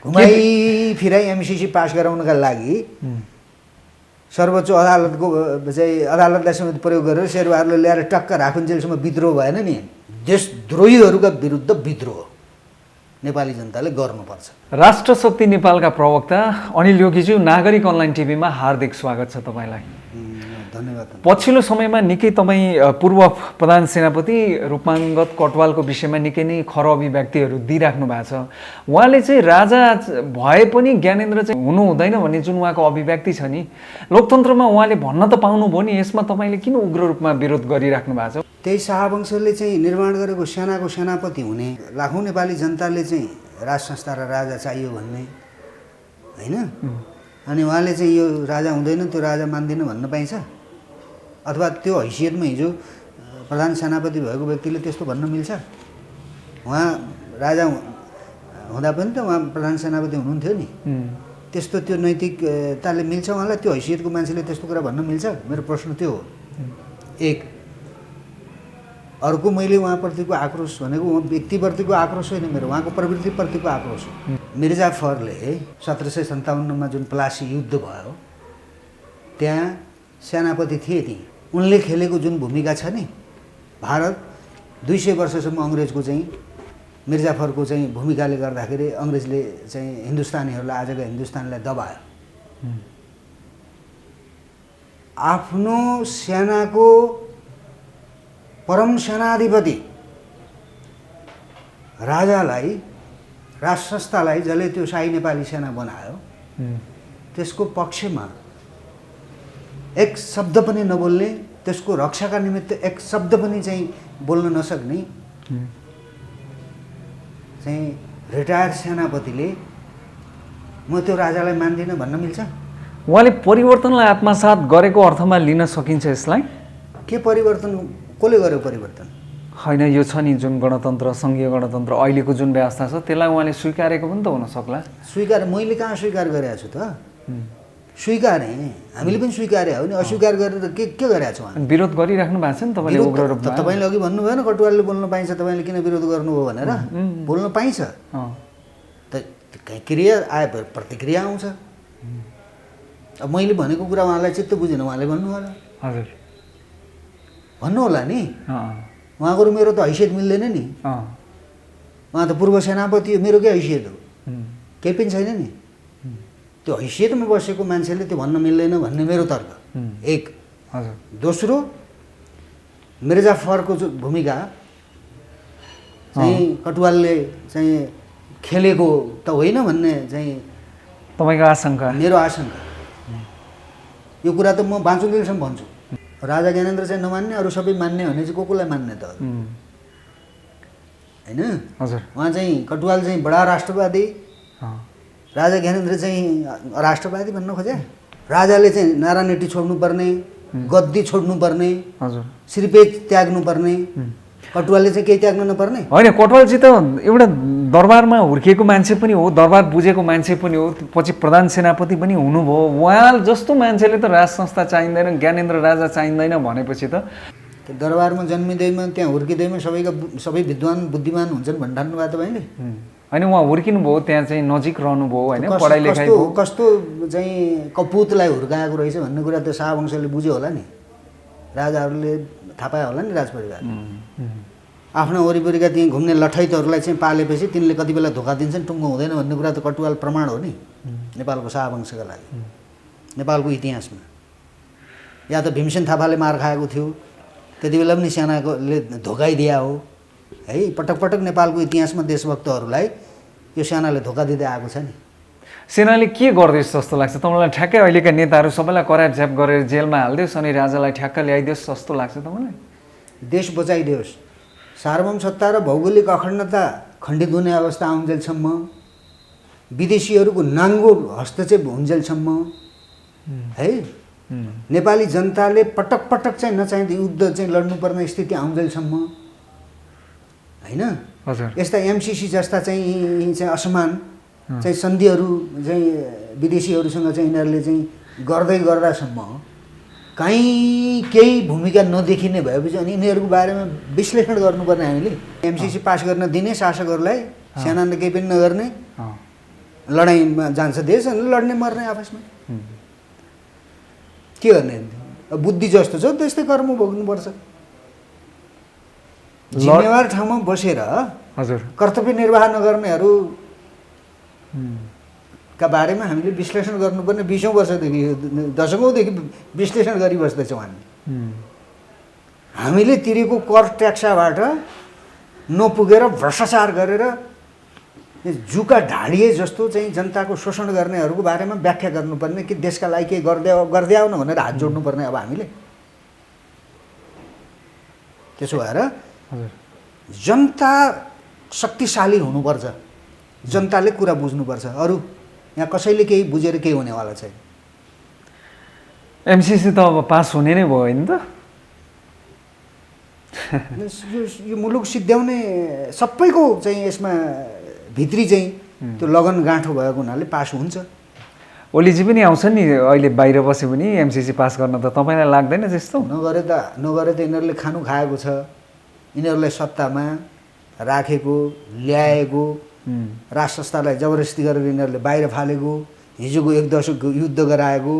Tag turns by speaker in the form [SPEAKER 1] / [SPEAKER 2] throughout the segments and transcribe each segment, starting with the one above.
[SPEAKER 1] घुमाइ फिराइ MCC pass गराउनका लागि सर्वोच्च अदालतको चाहिँ अदालतलाई समेत प्रयोग गरेर शेरबहादुरले ल्याएर टक्क राखुन्जेलसम्म विद्रोह भएन नि, देशद्रोहीहरूका विरुद्ध विद्रोह नेपाली जनताले गर्नुपर्छ।
[SPEAKER 2] राष्ट्रशक्ति नेपालका प्रवक्ता अनिल योगीज्यू, नागरिक अनलाइन टिभीमा हार्दिक स्वागत छ तपाईँलाई।
[SPEAKER 1] धन्यवाद।
[SPEAKER 2] पछिल्लो समयमा निकै तपाईँ पूर्व प्रधान सेनापति रूपमाङ्गत कटवालको विषयमा निकै नै खर अभिव्यक्तिहरू दिइराख्नु भएको छ। उहाँले चाहिँ राजा भए पनि ज्ञानेन्द्र चाहिँ हुनु हुँदैन भन्ने जुन उहाँको अभिव्यक्ति छ नि, लोकतन्त्रमा उहाँले भन्न त पाउनुभयो नि, यसमा तपाईँले किन उग्र रूपमा विरोध गरिराख्नु भएको छ?
[SPEAKER 1] त्यही शाहवंशले चाहिँ निर्माण गरेको सेनाको सेनापति हुने लाखौँ नेपाली जनताले चाहिँ राज संस्था र राजा चाहियो भन्ने होइन, अनि उहाँले चाहिँ यो राजा हुँदैन, त्यो राजा मान्दिनँ भन्न पाइन्छ? अथवा त्यो हैसियतमा हिजो प्रधान सेनापति भएको व्यक्तिले त्यस्तो भन्न मिल्छ? उहाँ राजा हुँदा पनि त उहाँ प्रधान सेनापति हुनुहुन्थ्यो नि, त्यस्तो त्यो नैतिकताले मिल्छ उहाँलाई? त्यो हैसियतको मान्छेले त्यस्तो कुरा भन्न मिल्छ? मेरो प्रश्न त्यो हो। एक अर्को, मैले उहाँप्रतिको आक्रोश भनेको व्यक्तिप्रतिको आक्रोश होइन, मेरो उहाँको प्रवृत्तिप्रतिको आक्रोश हो। मिर्जाफरले 1757मा जुन प्लासी युद्ध भयो त्यहाँ सेनापति थिए, ती उनले खेलेको जुन भूमिका छ नि, भारत 200 वर्षसम्म अङ्ग्रेजको चाहिँ मिर्जाफरको चाहिँ भूमिकाले गर्दाखेरि अङ्ग्रेजले चाहिँ हिन्दुस्तानीहरूलाई, आजको हिन्दुस्तानलाई दबायो। आफ्नो सेनाको परम सेनाधिपति राजालाई, राज संस्थालाई जसले त्यो शाही नेपाली सेना बनायो, त्यसको पक्षमा एक शब्द पनि नबोल्ने, त्यसको रक्षाका निमित्त एक शब्द पनि चाहिँ बोल्न नसक्ने चाहिँ रिटायर सेनापतिले म त्यो राजालाई मान्दिनँ भन्न मिल्छ?
[SPEAKER 2] उहाँले परिवर्तनलाई आत्मसात गरेको अर्थमा लिन सकिन्छ यसलाई? के
[SPEAKER 1] परिवर्तन? कसले गर्यो परिवर्तन?
[SPEAKER 2] होइन, यो छ नि जुन गणतन्त्र, सङ्घीय गणतन्त्र अहिलेको जुन व्यवस्था छ त्यसलाई उहाँले स्वीकारेको पनि त हुन सक्ला।
[SPEAKER 1] मैले कहाँ स्वीकार गरेको छु त? स्वीकारेँ, हामीले पनि स्वीकारे हो नि। अस्वीकार गरेर के गरेको छु? उहाँ
[SPEAKER 2] विरोध गरिराख्नु भएको छ नि तपाईँले उग्र रूपमा।
[SPEAKER 1] तपाईँले अघि भन्नु भएन कटुवालले बोल्न पाइन्छ, तपाईँले किन विरोध गर्नुभयो भनेर? बोल्न पाइन्छ त, क्रिया आए प्रतिक्रिया आउँछ। अब मैले भनेको कुरा उहाँलाई चित्त बुझेन, उहाँले भन्नु होला।
[SPEAKER 2] हजुर,
[SPEAKER 1] भन्नु होला नि। उहाँको र मेरो त हैसियत मिल्दैन नि। उहाँ त पूर्व सेनापति हो, मेरो के हैसियत हो? केही पनि छैन नि। त्यो हैसियतमा बसेको मान्छेले त्यो भन्न मिल्दैन भन्ने मेरो तर्क। एक।
[SPEAKER 2] हजुर।
[SPEAKER 1] दोस्रो, मिर्जाफरको भूमिका चाहिँ कटुवालले चाहिँ खेलेको त होइन भन्ने चाहिँ
[SPEAKER 2] तपाईँको आशंका?
[SPEAKER 1] मेरो आशंका। यो कुरा त म बाँचुन्जेलसम्म भन्छु। राजा ज्ञानेन्द्र चाहिँ नमान्ने, अरू सबै मान्ने भने चाहिँ कसलाई मान्ने त? होइन।
[SPEAKER 2] हजुर।
[SPEAKER 1] उहाँ चाहिँ कटुवाल चाहिँ बडा राष्ट्रवादी, राजा ज्ञानेन्द्र चाहिँ राष्ट्रवादी भन्न खोजे। राजाले चाहिँ नारायणटी छोड्नुपर्ने, गद्दी छोड्नुपर्ने,
[SPEAKER 2] हजुर,
[SPEAKER 1] श्रीपेच त्याग्नुपर्ने, कटुवालले चाहिँ केही त्याग्नु नपर्ने
[SPEAKER 2] होइन। कटुवालजी त एउटा दरबारमा हुर्किएको मान्छे पनि हो, दरबार बुझेको मान्छे पनि हो, पछि प्रधान सेनापति पनि हुनुभयो। उहाँ जस्तो मान्छेले त राज संस्था चाहिँदैन, ज्ञानेन्द्र राजा चाहिँदैन भनेपछि त
[SPEAKER 1] दरबारमा जन्मिँदैमा त्यहाँ हुर्किँदैमा सबै विद्वान बुद्धिमान हुन्छन् भन्ठान्नु भयो तपाईँले?
[SPEAKER 2] होइन, उहाँ हुर्किनु भयो, त्यहाँ चाहिँ नजिक रहनुभयो होइन, पढाइ लेखाइ
[SPEAKER 1] कस्तो चाहिँ कपुतलाई हुर्काएको रहेछ भन्ने कुरा त शाहवंशले बुझ्यो होला नि, राजाहरूले थाहा पायो होला नि। राजपरिवार आफ्ना वरिपरिका त्यहीँ घुम्ने लठैतहरूलाई चाहिँ पालेपछि तिनले कति बेला धोका दिन्छन्, टुङ्गो हुँदैन भन्ने कुरा त कटुवाल प्रमाण हो नि नेपालको शाहवंशका लागि, नेपालको इतिहासमा। या त भीमसेन थापाले मार खाएको थियो, त्यति बेला पनि सेनाले धोकाइदिया हो है। पटक पटक नेपालको इतिहासमा देशभक्तहरूलाई यो सेनाले धोका दिँदै आएको छ नि।
[SPEAKER 2] सेनाले के गर्दैछ जस्तो लाग्छ तपाईँलाई? ठ्याक्कै अहिलेका नेताहरू सबैलाई करापझ्याप गरेर जेलमा हालिदियोस् अनि राजालाई ठ्याक्क ल्याइदियोस् जस्तो लाग्छ तपाईँलाई?
[SPEAKER 1] देश बचाइदियोस्, सार्वभौम सत्ता र भौगोलिक अखण्डता खण्डित हुने अवस्था आउन्जेलसम्म, विदेशीहरूको नाङ्गो हस्तक्षेप हुन्जेलसम्म है, नेपाली जनताले पटक पटक चाहिँ नचाहिँदो युद्ध चाहिँ लड्नुपर्ने स्थिति आउन्जेलसम्म होइन। यस्ता एमसिसी जस्ता चाहिँ असमान चाहिँ सन्धिहरू चाहिँ विदेशीहरूसँग चाहिँ यिनीहरूले चाहिँ गर्दै गर्दासम्म कहीँ केही भूमिका नदेखिने भएपछि अनि यिनीहरूको बारेमा विश्लेषण गर्नुपर्ने हामीले। एमसिसी पास गर्न दिने शासकहरूलाई, सेनाले केही पनि नगर्ने, लडाइँमा जान्छ देश अनि लड्ने मर्ने आपसमा के गर्ने बुद्धि जस्तो छ त्यस्तै कर्म भोग्नुपर्छ जिम्मेवार ठाउँमा बसेर
[SPEAKER 2] हजुर
[SPEAKER 1] कर्तव्य निर्वाह नगर्नेहरू का बारेमा हामीले विश्लेषण गर्नुपर्ने 20औं वर्षदेखि दशकौँदेखि विश्लेषण गरिबस्दैछौँ हामीले तिरेको कर ट्याक्सबाट नपुगेर भ्रष्टाचार गरेर जुका ढाडिए जस्तो चाहिँ जनताको शोषण गर्नेहरूको बारेमा व्याख्या गर्नुपर्ने कि देशका लागि केही गर्दै आउन भनेर हात जोड्नुपर्ने अब हामीले त्यसो भएर जनता शक्तिशाली हुनुपर्छ जनताले कुरा बुझ्नुपर्छ अरू यहाँ कसैले केही बुझेर केही हुनेवाला छैन
[SPEAKER 2] एमसिसी त अब पास हुने नै भयो नि त
[SPEAKER 1] यो मुलुक सिद्ध्याउने सबैको चाहिँ यसमा भित्री चाहिँ त्यो लगन गाँठो भएको हुनाले पास हुन्छ
[SPEAKER 2] ओलीजी पनि आउँछ नि अहिले बाहिर बसे पनि एमसिसी पास गर्न त तपाईँलाई लाग्दैन त्यस्तो
[SPEAKER 1] नगरे त यिनीहरूले खानु खाएको छ यिनीहरूलाई सत्तामा राखेको ल्याएको राज संस्थालाई जबरजस्ती गरेर यिनीहरूले बाहिर फालेको हिजोको 1 दशक युद्ध गराएको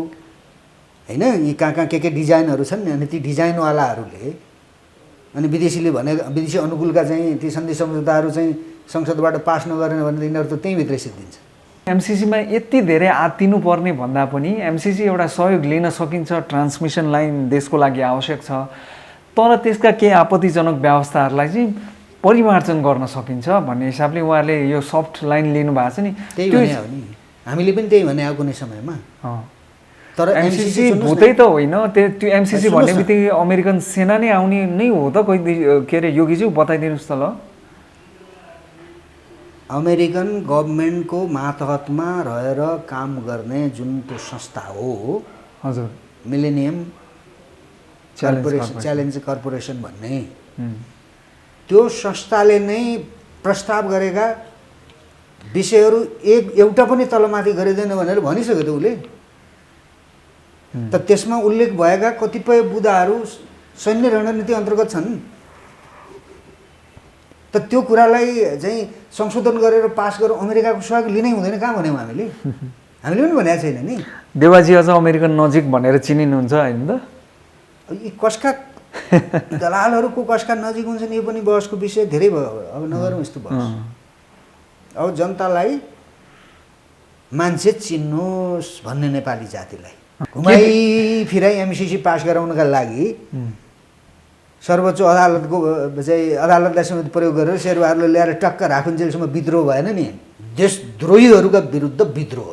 [SPEAKER 1] होइन यी कहाँ के डिजाइनहरू छन् नि अनि ती डिजाइनवालाहरूले अनि विदेशी अनुकूलका चाहिँ ती सन्धि सम्झौताहरू चाहिँ संसदबाट पास नगरेन भने यिनीहरू त त्यहीँभित्रै सिद्धिन्छ
[SPEAKER 2] एमसिसीमा यति धेरै आत्तिनु पर्ने भन्दा पनि एमसिसी एउटा सहयोग लिन सकिन्छ ट्रान्समिसन लाइन देशको लागि आवश्यक छ तर त्यसका केही आपत्तिजनक व्यवस्थाहरूलाई चाहिँ परिमार्जन गर्न सकिन्छ भन्ने हिसाबले उहाँले यो सफ्ट लाइन लिनुभएको छ नि
[SPEAKER 1] त्यही भने हो नि हामीले पनि त्यही भने आएको कुनै समयमा
[SPEAKER 2] तर एमसिसी भूतै त होइन त्यो एमसिसी भन्ने बित्तिकै अमेरिकन सेना नै आउने नै हो त कोही के अरे योगीज्यू बताइदिनुहोस् त ल
[SPEAKER 1] अमेरिकन गभर्मेन्टको मातहतमा रहेर काम गर्ने जुन त्यो संस्था हो
[SPEAKER 2] हजुर
[SPEAKER 1] मिलेनियम च्यालेन्ज कर्पोरेसन भन्ने त्यो संस्थाले नै प्रस्ताव गरेका विषयहरू एउटा पनि तलमाथि गरिँदैन भनेर भनिसक्यो त उसले त त्यसमा उल्लेख भएका कतिपय बुदाहरू सैन्य रणनीति अन्तर्गत छन् त त्यो कुरालाई चाहिँ संशोधन गरेर पास गरेर अमेरिकाको सहयोग लिनै हुँदैन कहाँ भन्यौँ हामीले पनि भनेको छैन नि
[SPEAKER 2] देवाजी अझ अमेरिकन नजिक भनेर चिनिनुहुन्छ होइन त
[SPEAKER 1] यी कसका दलालहरूको कसका नजिक हुन्छन् यो पनि बहसको विषय धेरै भयो अब नगरौँ यस्तो बहस अब जनतालाई मान्छे चिन्नुहोस् भन्ने नेपाली जातिलाई घुमाइ फिराइ एमसिसी पास गराउनका लागि सर्वोच्च अदालतको चाहिँ अदालतलाई समेत प्रयोग गरेर शेरबहादुरले ल्याएर टक्क राखुन्जेलसम्म विद्रोह भएन नि देशद्रोहीहरूका विरुद्ध विद्रोह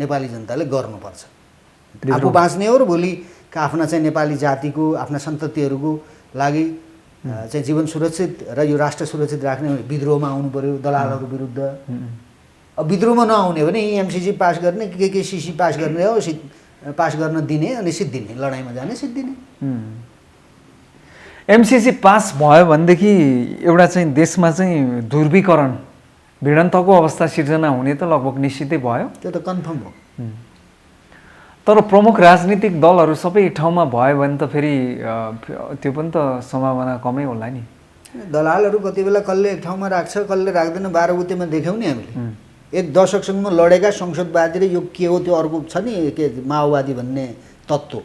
[SPEAKER 1] नेपाली जनताले गर्नुपर्छ आफू बाँच्ने हो र भोलिका आफ्ना चाहिँ नेपाली जातिको आफ्ना सन्ततिहरूको लागि चाहिँ जीवन सुरक्षित र यो राष्ट्र सुरक्षित राख्ने विद्रोहमा आउनु पर्यो दलालहरू विरुद्ध अब विद्रोहमा नआउने भने एमसिसी पास गर्ने के सिसी पास गर्ने हो पास गर्न दिने अनि सिद्धिने लडाइँमा जाने सिद्धिने
[SPEAKER 2] एमसिसी पास भयो भनेदेखि एउटा चाहिँ देशमा चाहिँ ध्रुवीकरण भिडन्तको अवस्था सिर्जना हुने त लगभग निश्चितै भयो
[SPEAKER 1] त्यो त कन्फर्म हो
[SPEAKER 2] तर प्रमुख राजनीतिक दलहरू सबै ठाउँमा भयो भने त फेरि त्यो पनि त सम्भावना कमै होला नि
[SPEAKER 1] दलालहरू कति बेला कसले एक ठाउँमा राख्छ कसले राख्दैन 12 बुतेमा देख्यौँ नि हामीले 1 दशकसम्म लडेका संसदवादी र यो के हो त्यो अर्को छ नि के माओवादी भन्ने तत्त्व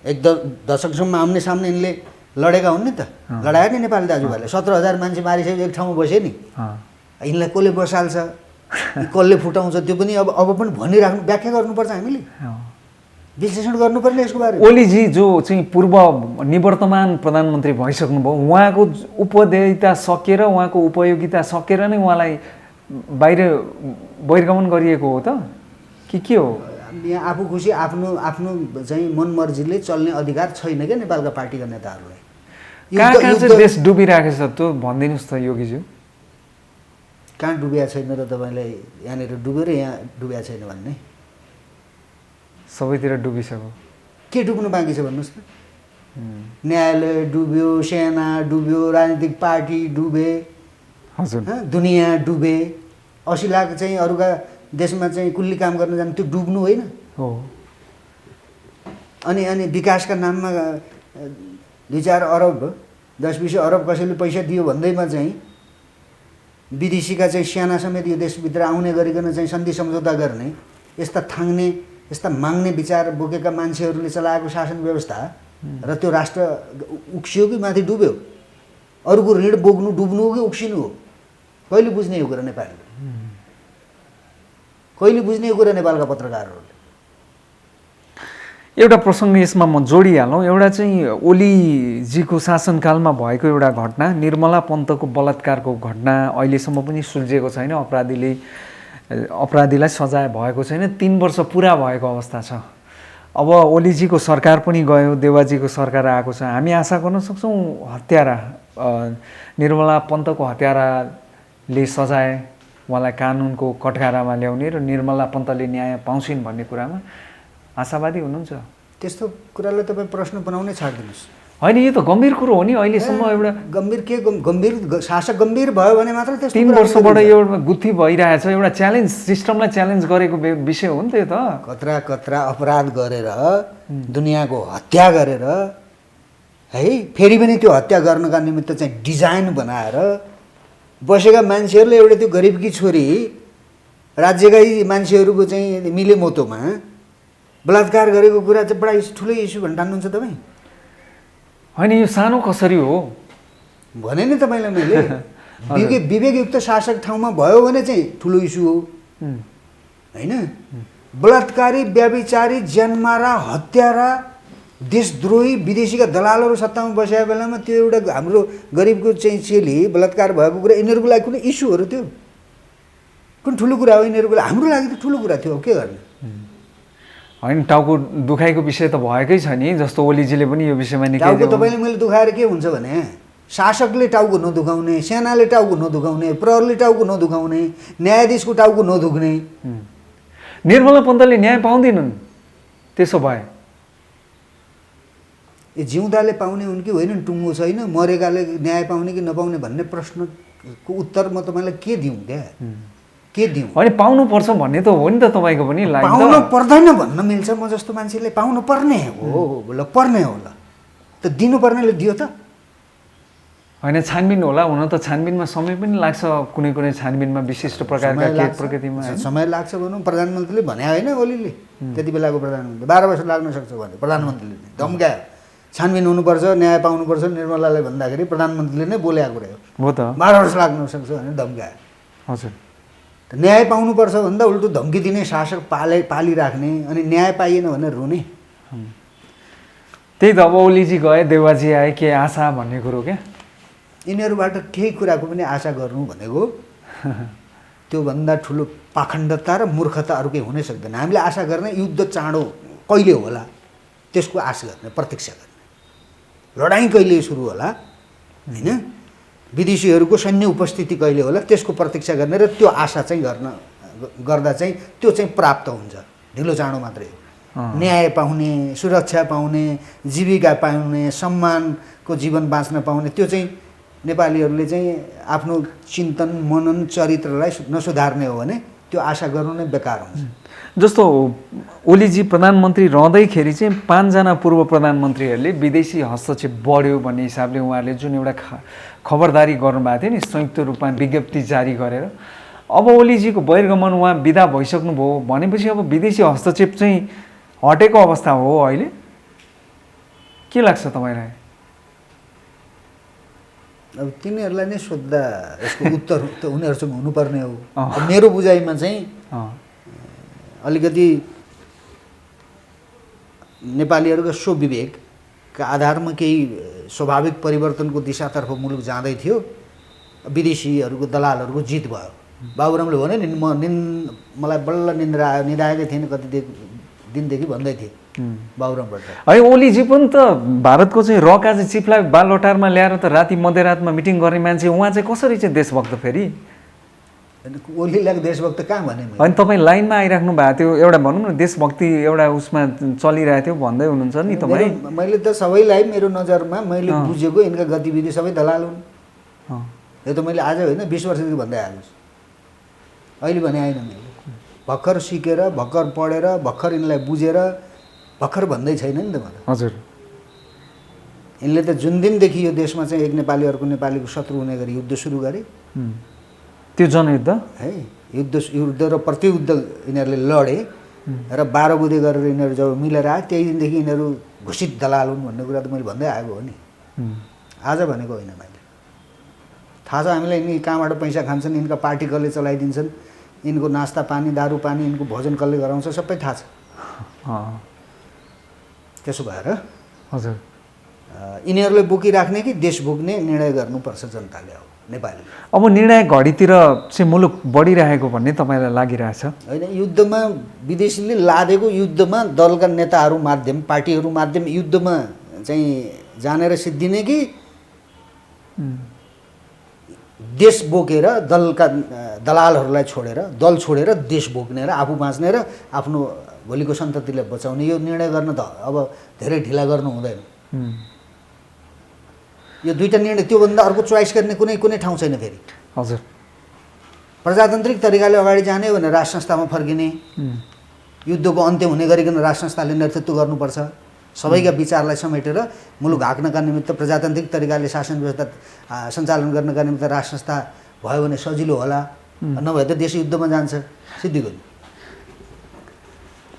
[SPEAKER 1] 1 दशकसम्म आम्ने सामने यिनले लडेका हुन् नि त लडायो नि नेपाली दाजुभाइले 17,000 मान्छे मारिसकेपछि एक ठाउँमा बसे नि यिनलाई कसले बसाल्छ कसले फुटाउँछ त्यो पनि अब पनि भनिराख्नु व्याख्या गर्नुपर्छ हामीले विश्लेषण गर्नुपर्ने यसको बारेमा
[SPEAKER 2] ओलीजी जो चाहिँ पूर्व निवर्तमान प्रधानमन्त्री भइसक्नुभयो उहाँको उपदेयता सकेर उहाँको उपयोगिता सकेर नै उहाँलाई बाहिर बहिर्गमन गरिएको हो त के हो
[SPEAKER 1] यहाँ आफू खुसी आफ्नो चाहिँ मनमर्जीले चल्ने अधिकार छैन क्या नेपालका पार्टीका नेताहरूलाई
[SPEAKER 2] कहाँ देश डुबिरहेको छ त्यो भनिदिनुहोस् त योगीज्यू
[SPEAKER 1] कहाँ डुबिया छैन र तपाईँलाई यहाँनिर डुब्यो र यहाँ डुबिया छैन भन्ने
[SPEAKER 2] सबैतिर डुबिसक्यो
[SPEAKER 1] के डुब्नु बाँकी छ भन्नुहोस् त न्यायालय डुब्यो सेना डुब्यो राजनीतिक पार्टी डुबे
[SPEAKER 2] हजुर
[SPEAKER 1] दुनियाँ डुबे 80 लाख चाहिँ अरूका देशमा चाहिँ कुल्ली काम गर्न जानु त्यो डुब्नु होइन
[SPEAKER 2] हो
[SPEAKER 1] अनि विकासका नाममा 2-4 अरब 10-20 अरब कसैले पैसा दियो भन्दैमा चाहिँ विदेशीका चाहिँ स्याना समेत यो देशभित्र आउने गरिकन चाहिँ सन्धि सम्झौता गर्ने, यस्ता थाङ्ने, यस्ता माग्ने विचार बोकेका मान्छेहरूले चलाएको शासन व्यवस्था र त्यो राष्ट्र उक्सियो कि माथि डुब्यो? अरूको ऋण बोक्नु डुब्नु हो कि उक्सिनु हो? कहिले बुझ्ने यो कुरा नेपालले? कहिले बुझ्ने यो कुरा नेपालका पत्रकारहरूले?
[SPEAKER 2] एउटा प्रसङ्ग यसमा म जोडिहालौँ। एउटा चाहिँ ओलीजीको शासनकालमा भएको एउटा घटना, निर्मला पन्तको बलात्कारको घटना अहिलेसम्म पनि सुल्झेको छैन। अपराधीलाई सजाय भएको छैन। 3 वर्ष पुरा भएको अवस्था छ। अब ओलीजीको सरकार पनि गयो, देवाजीको सरकार आएको छ। हामी आशा गर्न सक्छौँ हत्यारा निर्मला पन्तको हत्याराले सजाय उहाँलाई कानुनको कठघरामा ल्याउने र निर्मला पन्तले न्याय पाउँछिन् भन्ने कुरामा आशावादी हुनुहुन्छ?
[SPEAKER 1] त्यस्तो कुरालाई तपाईँ प्रश्न बनाउनै छाड्दिनुहोस्।
[SPEAKER 2] होइन, यो त गम्भीर कुरो हो नि। अहिलेसम्म एउटा
[SPEAKER 1] गम्भीर के गम्भीर शासक गम्भीर भयो भने मात्र त्यस्तो
[SPEAKER 2] 3 वर्षबाट यो गुत्थी भइरहेछ। एउटा च्यालेन्ज, सिस्टमलाई च्यालेन्ज गरेको विषय हो नि त यो त।
[SPEAKER 1] कत्रा कत्रा अपराध गरेर दुनियाँको हत्या गरेर है, फेरि पनि त्यो हत्या गर्नका निमित्त चाहिँ डिजाइन बनाएर बसेका मान्छेहरूले एउटा त्यो गरिबकी छोरी राज्यकै मान्छेहरूको चाहिँ मिलेमोतोमा बलात्कार गरेको कुरा चाहिँ बडा ठुलो इस्यु भनेर ठान्नुहुन्छ तपाईँ?
[SPEAKER 2] होइन, यो सानो कसरी हो
[SPEAKER 1] भने नि तपाईँलाई मैले। विवेकयुक्त शासक ठाउँमा भयो भने चाहिँ ठुलो इस्यु हो होइन? बलात्कारी, व्याभिचारी, ज्यानमारा, हत्यारा, देशद्रोही विदेशीका दलालहरू सत्तामा बसेका बेलामा त्यो एउटा हाम्रो गरिबको चाहिँ चेली बलात्कार भएको कुरा यिनीहरूको लागि कुनै इस्यु हो र? त्यो कुन ठुलो कुरा हो यिनीहरूको लागि? हाम्रो लागि त ठुलो कुरा थियो, के गर्ने?
[SPEAKER 2] होइन, टाउको दुखाइको विषय त भएकै छ नि। जस्तो ओलीजीले पनि यो विषयमा निकै
[SPEAKER 1] टाउको तपाईँले मैले दुखाएर के हुन्छ भने शासकले टाउको नदुखाउने, सेनाले टाउको नदुखाउने, प्रहरीले टाउको नदुखाउने, न्यायाधीशको टाउको नदुख्ने।
[SPEAKER 2] निर्मला पन्तले न्याय पाउँदैनन् त्यसो भए?
[SPEAKER 1] जिउँदाले पाउने हुन् कि होइन टुङ्गो छैन, मरेकाले न्याय पाउने कि नपाउने भन्ने प्रश्नको उत्तर म तपाईँलाई के दिउँ? के दिउँ?
[SPEAKER 2] होइन, पाउनुपर्छ भन्ने त हो नि त तपाईँको पनि।
[SPEAKER 1] पाउनु पर्दैन भन्न मिल्छ? म जस्तो मान्छेले पाउनु पर्ने हो ल, पर्ने हो ल, त दिनुपर्नेले दियो त?
[SPEAKER 2] होइन, छानबिन होला। हुन त छानबिनमा समय पनि लाग्छ, कुनै कुनै छानबिनमा विशिष्ट प्रकारका प्रकृतिमा
[SPEAKER 1] समय लाग्छ भनौँ। प्रधानमन्त्रीले भने होइन ओलीले, त्यति बेलाको प्रधानमन्त्री 12 वर्ष लाग्न सक्छ भने प्रधानमन्त्रीले धम्कायो, छानबिन हुनुपर्छ, न्याय पाउनुपर्छ निर्मलालाई भन्दाखेरि प्रधानमन्त्रीले नै बोलेको कुरा हो
[SPEAKER 2] त।
[SPEAKER 1] 12 वर्ष लाग्न सक्छ भने धम्कायो।
[SPEAKER 2] हजुर,
[SPEAKER 1] न्याय पाउनुपर्छ भन्दा उल्टो धम्की दिने शासक पालिराख्ने, अनि न्याय पाइएन भनेर रुने।
[SPEAKER 2] त्यही त। अब ओलीजी गए, देवाजी आए, के आशा भन्ने कुरो क्या?
[SPEAKER 1] यिनीहरूबाट केही कुराको पनि आशा गर्नु भनेको त्योभन्दा ठुलो पाखण्डता र मूर्खता अरू केही हुनै सक्दैन। हामीले आशा गर्ने युद्ध चाँडो कहिले होला त्यसको आशा गर्ने, प्रतीक्षा गर्ने, लडाइँ कहिले सुरु होला होइन, विदेशीहरूको सैन्य उपस्थिति कहिले होला त्यसको प्रतीक्षा गर्ने र त्यो आशा चाहिँ गर्दा चाहिँ त्यो चाहिँ प्राप्त हुन्छ। ढिलो चाँडो मात्रै हो। न्याय पाउने, सुरक्षा पाउने, जीविका पाउने, सम्मानको जीवन बाँच्न पाउने, त्यो चाहिँ नेपालीहरूले चाहिँ आफ्नो चिन्तन मनन चरित्रलाई नसुधार्ने हो भने त्यो आशा गर्नु नै बेकार हुन्छ।
[SPEAKER 2] जस्तो ओलीजी प्रधानमन्त्री रहँदैखेरि चाहिँ 5 जना पूर्व प्रधानमन्त्रीहरूले विदेशी हस्तक्षेप बढ्यो भन्ने हिसाबले उहाँहरूले जुन एउटा खबरदारी गर्नुभएको थियो नि, संयुक्त रूपमा विज्ञप्ति जारी गरेर। अब ओलीजीको बहिर्गमन, उहाँ विदा भइसक्नुभयो भनेपछि अब विदेशी हस्तक्षेप चाहिँ हटेको अवस्था हो अहिले? के लाग्छ तपाईँलाई?
[SPEAKER 1] अब तिनीहरूलाई नै सोद्धा यसको उत्तर त उनीहरूसँग हुनुपर्ने हो। मेरो बुझाइमा चाहिँ अलिकति नेपालीहरूका स्वविवेकका आधारमा केही स्वाभाविक परिवर्तनको दिशातर्फ मुलुक जाँदै थियो, विदेशीहरूको दलालहरूको जित भयो। बाबुरामले भन्यो नि, मलाई बल्ल निन्द्रा आयो, निदाएकै थिएन कति दिनदेखि भन्दै थिएँ बाबुराम भट्टराई।
[SPEAKER 2] है, ओलीजी पनि त भारतको चाहिँ रकाजी चिफलाई बालवाटारमा ल्याएर त राति मध्यरातमा मिटिङ गर्ने मान्छे, उहाँ चाहिँ कसरी चाहिँ देशभक्त फेरि?
[SPEAKER 1] ओलीलाई देशभक्त कहाँ भने?
[SPEAKER 2] होइन, तपाईँ लाइनमा आइराख्नु भएको थियो, एउटा भनौँ न देशभक्ति एउटा उसमा चलिरहेको थियो भन्दै हुनुहुन्छ नि तपाईँ।
[SPEAKER 1] मैले त सबैलाई मेरो नजरमा मैले बुझेको यिनका गतिविधि सबै दलाल हुन्। यो त मैले आज होइन 20 वर्षदेखि भन्दै आएको छु, अहिले भने आइन। मैले भर्खर सिकेर, भर्खर पढेर, भर्खर यिनलाई बुझेर भर्खर भन्दै छैन नि त मलाई।
[SPEAKER 2] हजुर,
[SPEAKER 1] यिनले त जुन दिनदेखि यो देशमा चाहिँ एक नेपाली अर्को नेपालीको शत्रु हुने गरी युद्ध सुरु गरे,
[SPEAKER 2] त्यो जनयुद्ध
[SPEAKER 1] है। युद्ध र प्रतियुद्ध यिनीहरूले लडे र 12 बुँदे गरेर यिनीहरू जब मिलेर आए त्यही दिनदेखि यिनीहरू घोषित दलाल हुन् भन्ने कुरा त मैले भन्दै आएको हो नि। आज भनेको होइन मैले। थाहा छ हामीलाई यिनी कहाँबाट पैसा खान्छन्, यिनका पार्टी कसले चलाइदिन्छन्, यिनको नास्ता पानी दारू पानी यिनको भोजन कसले गराउँछ सबै थाहा छ। त्यसो भएर
[SPEAKER 2] हजुर
[SPEAKER 1] यिनीहरूले बोकिराख्ने कि देश बोक्ने निर्णय गर्नुपर्छ जनताले अब नेपाली।
[SPEAKER 2] अब निर्णायक घडीतिर चाहिँ मुलुक बढिरहेको भन्ने तपाईँलाई लागिरहेछ?
[SPEAKER 1] होइन, युद्धमा विदेशीले लादेको युद्धमा दलका नेताहरू माध्यम पार्टीहरू माध्यम युद्धमा चाहिँ जानेर सिद्धिने कि देश बोकेर दलका दलालहरूलाई छोडेर दल छोडेर देश बोक्ने र आफू बाँच्ने र आफ्नो भोलिको सन्ततिलाई बचाउने, यो निर्णय गर्न त अब धेरै ढिला गर्नु हुँदैन। यो दुईटा निर्णय, त्योभन्दा अर्को चोइस गर्ने कुनै ठाउँ छैन। फेरि
[SPEAKER 2] हजुर
[SPEAKER 1] प्रजातान्त्रिक तरिकाले अगाडि जाने हो भने राज संस्थामा फर्किने, युद्धको अन्त्य हुने गरिकन राज संस्थाले नेतृत्व गर्नुपर्छ। सबैका विचारलाई समेटेर मुलुक हाँक्नका निमित्त प्रजातान्त्रिक तरिकाले शासन व्यवस्था सञ्चालन गर्नका निमित्त राज संस्था भयो भने सजिलो होला, नभए त देश युद्धमा जान्छ सिद्धिको।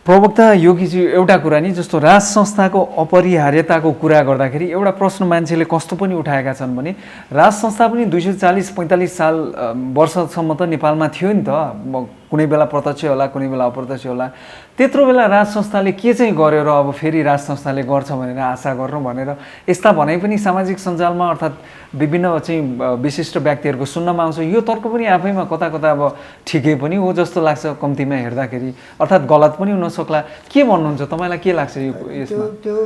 [SPEAKER 2] प्रवक्ता योगीजी, एउटा कुरा नि जस्तो राज संस्थाको अपरिहार्यताको कुरा गर्दाखेरि एउटा प्रश्न मान्छेले कस्तो पनि उठाएका छन् भने राज संस्था पनि 240-45 साल वर्षसम्म त नेपालमा थियो नि त। कुनै बेला प्रत्यक्ष होला, कुनै बेला अप्रत्यक्ष होला। त्यत्रो बेला राज संस्थाले के चाहिँ गर्यो र अब फेरि राज संस्थाले गर्छ भनेर आशा गर्नु भनेर यस्ता भनाइ पनि सामाजिक सञ्जालमा अर्थात् विभिन्न चाहिँ विशिष्ट व्यक्तिहरूको सुन्नमा आउँछ। यो तर्क पनि आफैमा कता कता अब ठिकै पनि हो जस्तो लाग्छ कम्तीमा हेर्दाखेरि, अर्थात् गलत पनि हुनसक्ला। के भन्नुहुन्छ, तपाईँलाई के लाग्छ यसमा?
[SPEAKER 1] त्यो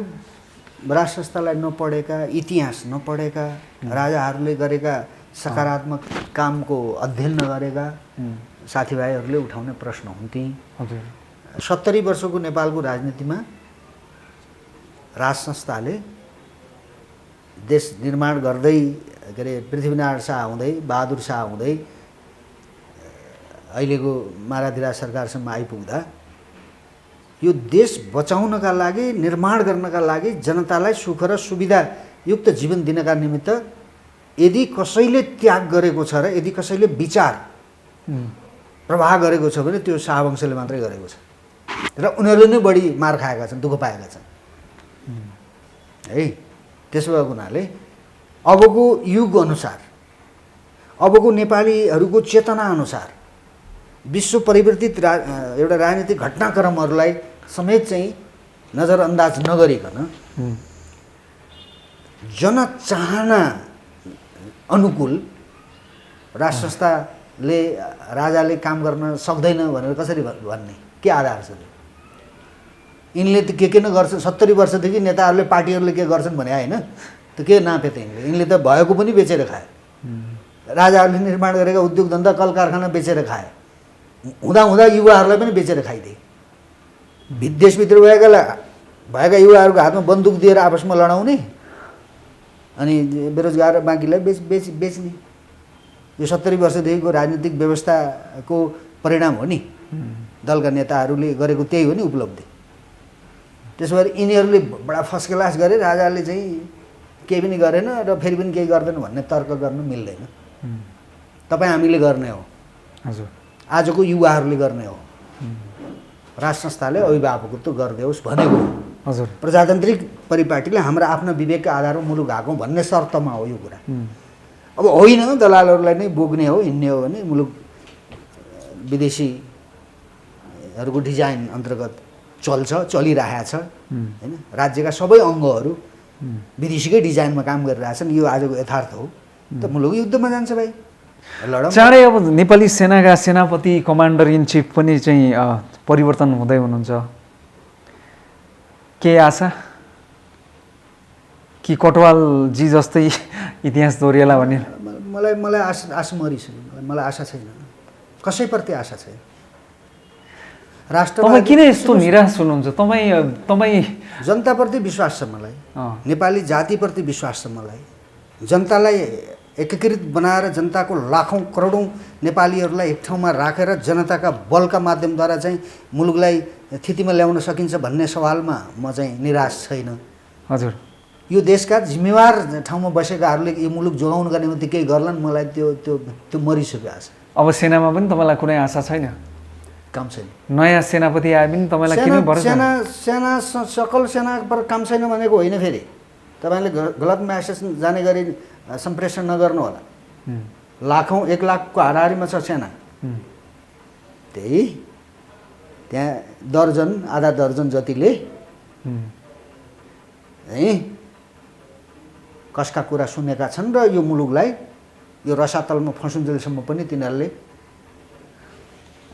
[SPEAKER 1] राज संस्थालाई नपढेका, इतिहास नपढेका, राजाहरूले गरेका सकारात्मक कामको अध्ययन नगरेका साथीभाइहरूले उठाउने प्रश्न हुन् ती।
[SPEAKER 2] हजुर
[SPEAKER 1] 70 वर्षको नेपालको राजनीतिमा राज संस्थाले देश निर्माण गर्दै के अरे पृथ्वीनारायण शाह हुँदै बहादुर शाह हुँदै अहिलेको माराधिराज सरकारसम्म आइपुग्दा यो देश बचाउनका लागि, निर्माण गर्नका लागि, जनतालाई सुख र सुविधायुक्त जीवन दिनका निमित्त यदि कसैले त्याग गरेको छ र यदि कसैले विचार प्रवाह गरेको छ भने त्यो शाहवंशले मात्रै गरेको छ र उनीहरूले नै बढी मार खाएका छन्, दुःख पाएका छन् है। त्यसो भएको हुनाले अबको युग अनुसार, अबको नेपालीहरूको चेतना अनुसार विश्व परिवर्तित एउटा राजनीतिक घटनाक्रमहरूलाई समेत चाहिँ नजरअन्दाज नगरिकन जनचाहना अनुकूल राज संस्थाले राजाले काम गर्न सक्दैन भनेर कसरी भन्ने, के आधार छ? यिनले त के नगर्छन्, 70 वर्षदेखि नेताहरूले पार्टीहरूले के गर्छन् भने होइन त के नापे त यिनले त भएको पनि बेचेर खाए। राजाहरूले निर्माण गरेका उद्योग धन्दा कल कारखाना बेचेर खाए, हुँदा युवाहरूलाई पनि बेचेर खाइदिए। देशभित्र भएका युवाहरूको हातमा बन्दुक दिएर आपसमा लडाउने अनि बेरोजगार बाँकीलाई बेच्ने, यो 70 वर्षदेखिको राजनीतिक व्यवस्थाको परिणाम हो नि। दलका नेताहरूले गरेको त्यही हो नि उपलब्धि। त्यसो भएर यिनीहरूले बडा फर्स्ट क्लास गरे, राजाले चाहिँ केही पनि गरेन र फेरि पनि केही गर्दैन भन्ने तर्क गर्न मिल्दैन। तपाईँ हामीले गर्ने हो,
[SPEAKER 2] हजुर
[SPEAKER 1] आजको युवाहरूले गर्ने हो। राज संस्थाले अभिभावकत्व गरिदियोस् भनेको
[SPEAKER 2] हजुर।
[SPEAKER 1] प्रजातान्त्रिक परिपाटीले हाम्रा आफ्ना विवेकका आधारमा मुलुक आएको भन्ने शर्तमा हो यो कुरा। अब होइन दलालहरूलाई नै बोक्ने हो, हिँड्ने हो भने मुलुक विदेशीहरूको डिजाइन अन्तर्गत चल्छ, चलिरहेछ होइन। राज्यका सबै अङ्गहरू विदेशीकै डिजाइनमा काम गरिरहेछन्, यो आजको यथार्थ हो। त मुलुक युद्धमा जान्छ भाइ, लडौँ।
[SPEAKER 2] चाँडै अब नेपाली सेनाका सेनापति कमान्डर इन चिफ पनि चाहिँ परिवर्तन हुँदै हुनुहुन्छ, के आशा कि कटवालजी जस्तै इतिहास दोहोरिएला भन्ने?
[SPEAKER 1] मलाई आशा मरिसक्यो, मलाई आशा छैन, कसैप्रति आशा छैन।
[SPEAKER 2] तपाईँ किन यस्तो निराश हुनुहुन्छ? तपाईँ
[SPEAKER 1] जनताप्रति विश्वास छ मलाई, नेपाली जातिप्रति विश्वास छ मलाई। जनतालाई एकीकृत बनाएर जनताको लाखौँ करोडौँ नेपालीहरूलाई एक ठाउँमा राखेर जनताका बलका माध्यमद्वारा चाहिँ मुलुकलाई स्थितिमा ल्याउन सकिन्छ भन्ने सवालमा म चाहिँ निराश छैन।
[SPEAKER 2] हजुर,
[SPEAKER 1] यो देशका जिम्मेवार ठाउँमा बसेकाहरूले यो मुलुक जोगाउनका निम्ति केही गर्लान्, मलाई त्यो मरिसक्यो आशा।
[SPEAKER 2] अब सेनामा पनि तपाईँलाई कुनै आशा छैन?
[SPEAKER 1] काम छैन।
[SPEAKER 2] नयाँ सेनापति आए पनि तपाईँलाई किन भरोसा?
[SPEAKER 1] सेना सकल सेना पर काम छैन भनेको होइन। फेरि तपाईँले गलत म्यासेज जाने गरी सम्प्रेषण नगर्नु होला। लाखौँ 1 लाखको हाराहारीमा छ सेना। त्यही त्यहाँ दर्जन आधा दर्जन जतिले है कसका कुरा सुनेका छन् र यो मुलुकलाई यो रसातलमा फसुन्जेलसम्म पनि तिनीहरूले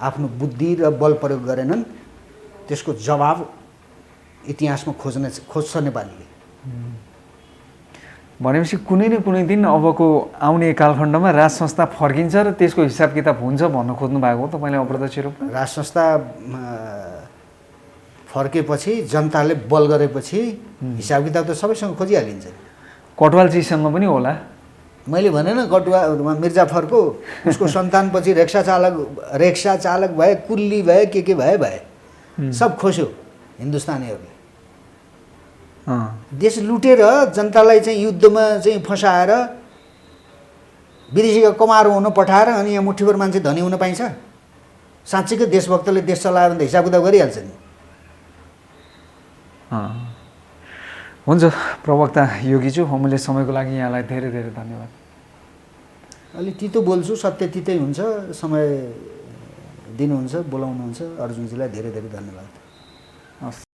[SPEAKER 1] आफ्नो बुद्धि र बल प्रयोग गरेनन्। त्यसको जवाब इतिहासमा खोज्छ नेपालीले।
[SPEAKER 2] भनेपछि कुनै न कुनै दिन अबको आउने कालखण्डमा राज संस्था फर्किन्छ र त्यसको हिसाब किताब हुन्छ भन्न खोज्नु भएको हो तपाईँले अप्रत्यक्ष रूपमा?
[SPEAKER 1] राज संस्था फर्केपछि जनताले बल गरेपछि हिसाब किताब त सबैसँग खोजिहालिन्छ।
[SPEAKER 2] कटवालजीसँग पनि होला।
[SPEAKER 1] मैले भने न मिर्जाफरको उसको सन्तानपछि रिक्सा चालक भए, कुल्ली भए, के भए सब खोस्यो हिन्दुस्तानीहरूले। देश लुटेर जनतालाई चाहिँ युद्धमा चाहिँ फसाएर विदेशीका कमारो हुन पठाएर अनि यहाँ मुठीभर मान्छे धनी हुन पाइन्छ? साँच्चीकै देशभक्तले देश चलायो भने त हिसाब किताब गरिहाल्छ नि।
[SPEAKER 2] हुन्छ प्रवक्ता योगीज्यू, अमूल्य समयको लागि यहाँलाई धेरै धेरै धन्यवाद।
[SPEAKER 1] अलि तितो बोल्छु, सत्य तितै हुन्छ। समय दिनुहुन्छ, बोलाउनुहुन्छ। अर्जुनजीलाई धेरै धेरै धन्यवाद।
[SPEAKER 2] हस्।